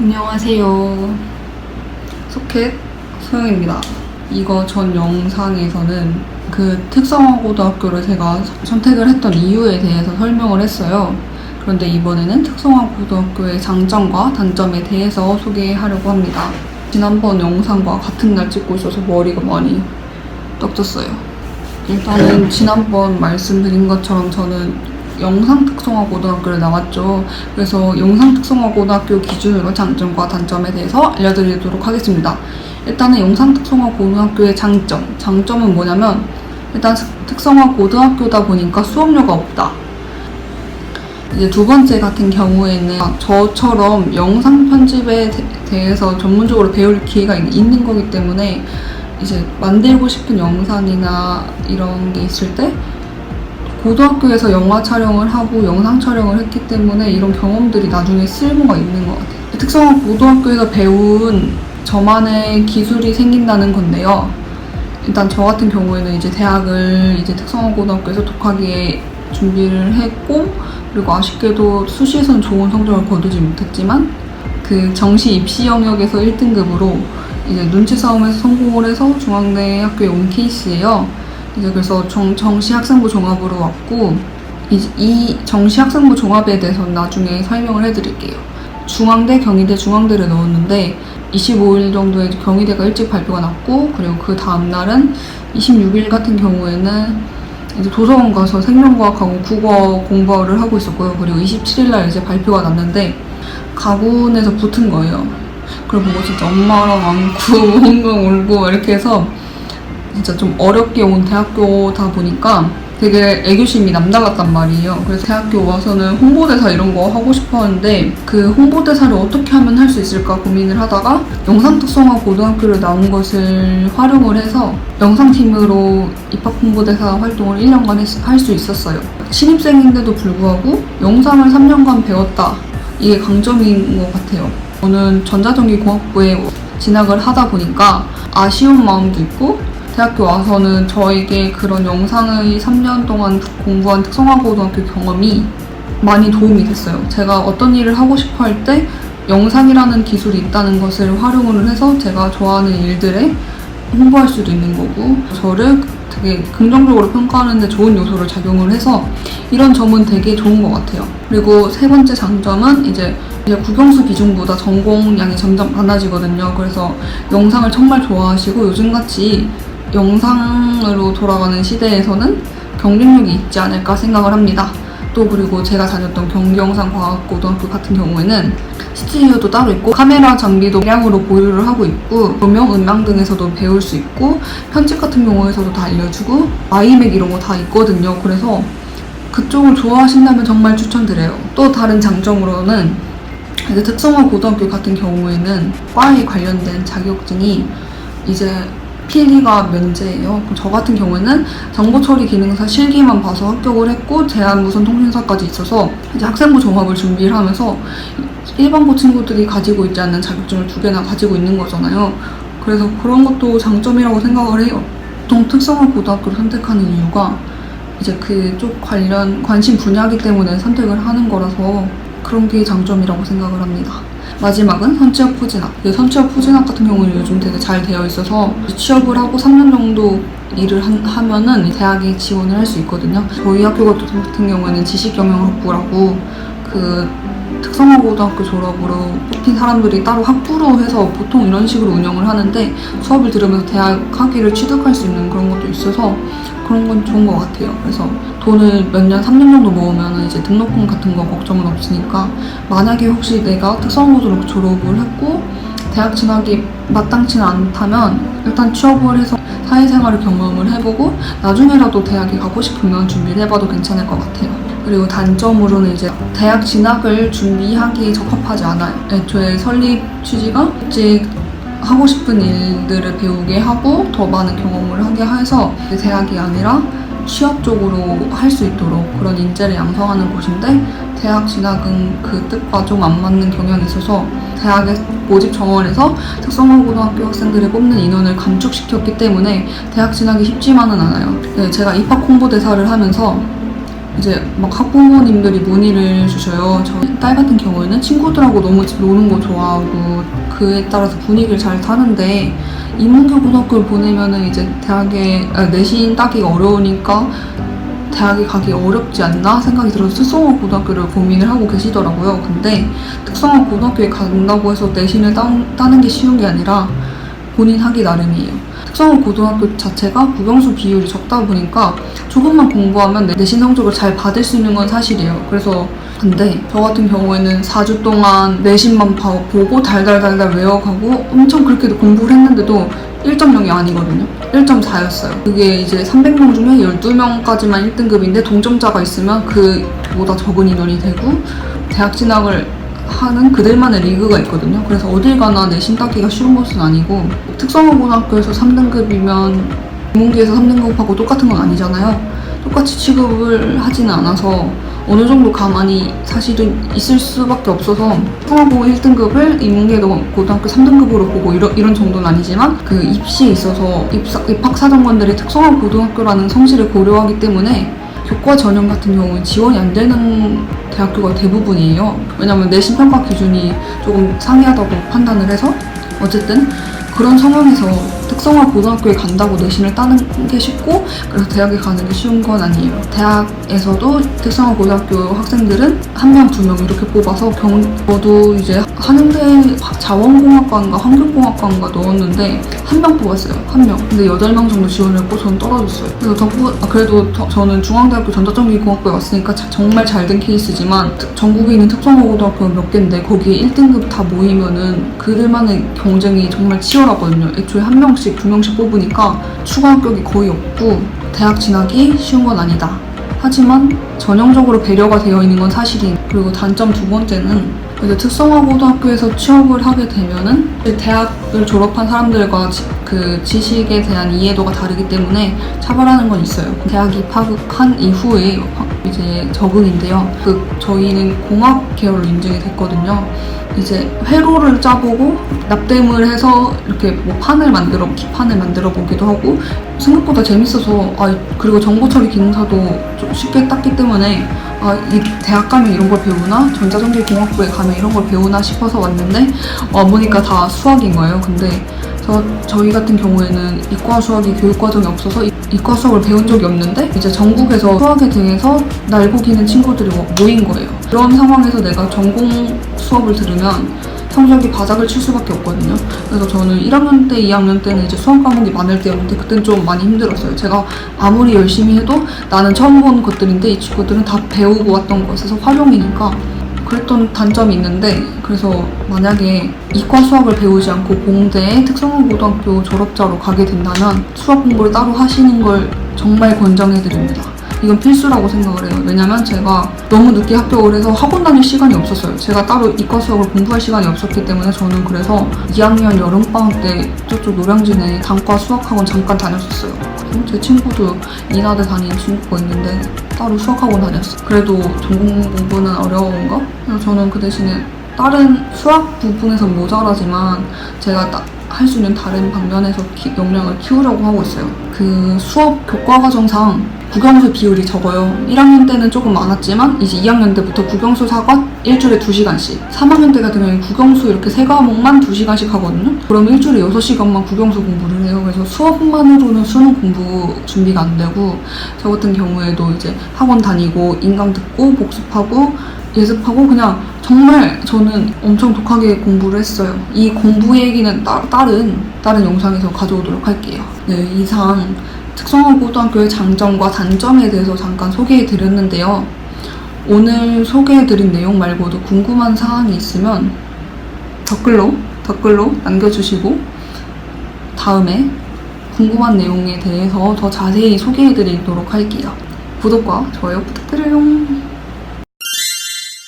안녕하세요. 소켓 소영입니다. 이거 전 영상에서는 그 특성화고등학교를 제가 선택을 했던 이유에 대해서 설명을 했어요. 그런데 이번에는 특성화고등학교의 장점과 단점에 대해서 소개하려고 합니다. 지난번 영상과 같은 날 찍고 있어서 머리가 많이 떡졌어요. 일단은 지난번 말씀드린 것처럼 저는 영상특성화고등학교를 나왔죠. 그래서 영상특성화고등학교 기준으로 장점과 단점에 대해서 알려드리도록 하겠습니다. 일단은 영상특성화고등학교의 장점은 뭐냐면 일단 특성화고등학교다 보니까 수업료가 없다. 이제 두 번째 같은 경우에는 저처럼 영상 편집에 대해서 전문적으로 배울 기회가 있는 거기 때문에 이제 만들고 싶은 영상이나 이런 게 있을 때 고등학교에서 영화 촬영을 하고 영상 촬영을 했기 때문에 이런 경험들이 나중에 쓸모가 있는 것 같아요. 특성화 고등학교에서 배운 저만의 기술이 생긴다는 건데요. 일단 저 같은 경우에는 이제 대학을 이제 특성화 고등학교에서 독학에 준비를 했고, 그리고 아쉽게도 수시에서는 좋은 성적을 거두지 못했지만 그 정시 입시 영역에서 1등급으로 이제 눈치 싸움에서 성공을 해서 중앙대 학교에 온 케이스예요. 이제 그래서 정시 학생부 종합으로 왔고, 이 정시 학생부 종합에 대해서는 나중에 설명을 해드릴게요. 중앙대, 경희대, 중앙대를 넣었는데 25일 정도에 경희대가 일찍 발표가 났고, 그리고 그 다음 날은 26일 같은 경우에는 이제 도서관 가서 생명과학하고 국어 공부를 하고 있었고요. 그리고 27일 날 이제 발표가 났는데 가군에서 붙은 거예요. 그걸 보고 진짜 엄마랑 안고 엉엉 울고 이렇게 해서 진짜 좀 어렵게 온 대학교다 보니까 되게 애교심이 남달랐단 말이에요. 그래서 대학교 와서는 홍보대사 이런 거 하고 싶어 하는데 그 홍보대사를 어떻게 하면 할 수 있을까 고민을 하다가 영상특성화 고등학교를 나온 것을 활용을 해서 영상팀으로 입학 홍보대사 활동을 1년간 할 수 있었어요. 신입생인데도 불구하고 영상을 3년간 배웠다. 이게 강점인 것 같아요. 저는 전자전기공학부에 진학을 하다 보니까 아쉬운 마음도 있고, 대학교 와서는 저에게 그런 영상의 3년 동안 공부한 특성화고등학교 경험이 많이 도움이 됐어요. 제가 어떤 일을 하고 싶어 할 때 영상이라는 기술이 있다는 것을 활용을 해서 제가 좋아하는 일들에 홍보할 수도 있는 거고, 저를 되게 긍정적으로 평가하는 데 좋은 요소를 작용을 해서 이런 점은 되게 좋은 것 같아요. 그리고 세 번째 장점은 이제 국영수 비중보다 전공량이 점점 많아지거든요. 그래서 영상을 정말 좋아하시고 요즘같이 영상으로 돌아가는 시대에서는 경쟁력이 있지 않을까 생각을 합니다. 또 그리고 제가 다녔던 경기영상과학고등학교 같은 경우에는 스튜디오도 따로 있고 카메라 장비도 대량으로 보유를 하고 있고 조명, 음향 등에서도 배울 수 있고 편집 같은 경우에서도 다 알려주고 아이맥 이런 거 다 있거든요. 그래서 그쪽을 좋아하신다면 정말 추천드려요. 또 다른 장점으로는 이제 특성화 고등학교 같은 경우에는 과에 관련된 자격증이 이제 필기가 면제예요. 저 같은 경우에는 정보처리 기능사 실기만 봐서 합격을 했고 대한무선 통신사까지 있어서 이제 학생부 종합을 준비를 하면서 일반고 친구들이 가지고 있지 않는 자격증을 2개나 가지고 있는 거잖아요. 그래서 그런 것도 장점이라고 생각을 해요. 보통 특성화 고등학교를 선택하는 이유가 이제 그쪽 관심 분야이기 때문에 선택을 하는 거라서 그런 게 장점이라고 생각을 합니다. 마지막은 선취업 후진학. 선취업 후진학 같은 경우는 요즘 되게 잘 되어 있어서 취업을 하고 3년 정도 일을 하면은 대학에 지원을 할 수 있거든요. 저희 학교 같은 경우에는 지식경영학부라고 그 특성화고등학교 졸업으로 뽑힌 사람들이 따로 학부로 해서 보통 이런 식으로 운영을 하는데 수업을 들으면서 대학 학위를 취득할 수 있는 그런 것도 있어서 그런 건 좋은 것 같아요. 그래서 돈을 몇 년, 3년 정도 모으면 이제 등록금 같은 거 걱정은 없으니까 만약에 혹시 내가 특성고등학교 졸업을 했고 대학 진학이 마땅치는 않다면 일단 취업을 해서 사회생활을 경험을 해보고 나중에라도 대학에 가고 싶으면 준비를 해봐도 괜찮을 것 같아요. 그리고 단점으로는 이제 대학 진학을 준비하기에 적합하지 않아요. 애초에 설립 취지가 일찍 하고 싶은 일들을 배우게 하고 더 많은 경험을 하게 해서 대학이 아니라 취업 쪽으로 할 수 있도록 그런 인재를 양성하는 곳인데 대학 진학은 그 뜻과 좀 안 맞는 경향이 있어서 대학의 모집 정원에서 특성화고등학교 학생들을 뽑는 인원을 감축시켰기 때문에 대학 진학이 쉽지만은 않아요. 네, 제가 입학 홍보대사를 하면서 이제 막 학부모님들이 문의를 주셔요. 저 딸 같은 경우에는 친구들하고 너무 노는 거 좋아하고 그에 따라서 분위기를 잘 타는데 인문계 고등학교를 보내면은 이제 내신 따기가 어려우니까 대학에 가기 어렵지 않나 생각이 들어서 특성화 고등학교를 고민을 하고 계시더라고요. 근데 특성화 고등학교에 간다고 해서 내신을 따는 게 쉬운 게 아니라 본인 하기 나름이에요. 특성화 고등학교 자체가 국영수 비율이 적다 보니까 조금만 공부하면 내신 성적을 잘 받을 수 있는 건 사실이에요. 그래서 근데 저 같은 경우에는 4주 동안 내신만 보고 달달달달 외워가고 엄청 그렇게 공부를 했는데도 1.0이 아니거든요. 1.4였어요. 그게 이제 300명 중에 12명까지만 1등급인데 동점자가 있으면 그보다 적은 인원이 되고 대학 진학을 하는 그들만의 리그가 있거든요. 그래서 어딜 가나 내신 따기가 쉬운 것은 아니고 특성화 고등학교에서 3등급이면 인문계에서 3등급하고 똑같은 건 아니잖아요. 똑같이 취급을 하지는 않아서 어느 정도 가만히 사실은 있을 수밖에 없어서 특성화고 1등급을 인문계 고등학교 3등급으로 보고 이런 정도는 아니지만 그 입시에 있어서 입학 사정관들이 특성화 고등학교라는 성질을 고려하기 때문에 교과 전형 같은 경우는 지원이 안 되는 대학교가 대부분이에요. 왜냐면 내신 평가 기준이 조금 상이하다고 판단을 해서 어쨌든 그런 상황에서 특성화 고등학교에 간다고 내신을 따는 게 쉽고 그래서 대학에 가는 게 쉬운 건 아니에요. 대학에서도 특성화 고등학교 학생들은 1명, 2명 이렇게 뽑아서 저도 이제 한양대 자원공학과인가 환경공학과인가 넣었는데 1명 뽑았어요. 1명. 근데 8명 정도 지원을 했고 저는 떨어졌어요. 그래서 그래도 저는 중앙대학교 전자전기공학과에 왔으니까 정말 잘 된 케이스지만 전국에 있는 특성화 고등학교는 몇 개인데 거기에 1등급 다 모이면은 그들만의 경쟁이 정말 치열하거든요. 애초에 1명씩 2명씩 뽑으니까 추가 합격이 거의 없고 대학 진학이 쉬운 건 아니다. 하지만 전형적으로 배려가 되어 있는 건 사실이에요. 그리고 단점 두 번째는 이제 특성화 고등학교에서 취업을 하게 되면은 대학을 졸업한 사람들과 그 지식에 대한 이해도가 다르기 때문에 차별하는 건 있어요. 대학 입학한 이후에 이제 적응인데요. 저희는 공학 계열로 인증이 됐거든요. 이제 회로를 짜보고 납땜을 해서 이렇게 뭐 기판을 만들어 보기도 하고 생각보다 재밌어서 그리고 정보 처리 기능사도 좀 쉽게 땄기 때문에 이 대학 가면 이런 걸 배우나 전자전기공학부에 가면 이런 걸 배우나 싶어서 왔는데 보니까 다 수학인 거예요. 근데 저희 같은 경우에는 이과 수학이 교육과정이 없어서 이과 수학을 배운 적이 없는데 이제 전국에서 수학에 대해서 날고기는 친구들이 모인 거예요. 그런 상황에서 내가 전공 수업을 들으면 성적이 바닥을 칠 수밖에 없거든요. 그래서 저는 1학년 때, 2학년 때는 이제 수학 과목이 많을 때였는데 그땐 좀 많이 힘들었어요. 제가 아무리 열심히 해도 나는 처음 본 것들인데 이 친구들은 다 배우고 왔던 것에서 활용이니까 그랬던 단점이 있는데 그래서 만약에 이과 수학을 배우지 않고 공대에 특성화고등학교 졸업자로 가게 된다면 수학 공부를 따로 하시는 걸 정말 권장해드립니다. 이건 필수라고 생각을 해요. 왜냐면 제가 너무 늦게 합격을 해서 학원 다닐 시간이 없었어요. 제가 따로 이과 수학을 공부할 시간이 없었기 때문에 저는 그래서 2학년 여름방학 때 저쪽 노량진에 단과 수학학원 잠깐 다녔었어요. 제 친구도 인하대 다니는 친구가 있는데 따로 수학학원 다녔어요. 그래도 전공 공부는 어려운가? 그래서 저는 그 대신에 다른 수학 부분에서 모자라지만 제가 할 수 있는 다른 방면에서 역량을 키우려고 하고 있어요. 그 수업 교과과정상 국영수 비율이 적어요. 1학년 때는 조금 많았지만 이제 2학년 때부터 국영수 4과 일주일에 2시간씩 3학년 때가 되면 국영수 이렇게 3과목만 2시간씩 하거든요. 그러면 일주일에 6시간만 국영수 공부를 해요. 그래서 수업만으로는 수능 공부 준비가 안 되고 저 같은 경우에도 이제 학원 다니고 인강 듣고 복습하고 예습하고 그냥 정말 저는 엄청 독하게 공부를 했어요. 이 공부 얘기는 다른 영상에서 가져오도록 할게요. 네, 이상 특성화고등학교의 장점과 단점에 대해서 잠깐 소개해드렸는데요. 오늘 소개해드린 내용 말고도 궁금한 사항이 있으면 댓글로 남겨주시고 다음에 궁금한 내용에 대해서 더 자세히 소개해드리도록 할게요. 구독과 좋아요 부탁드려요.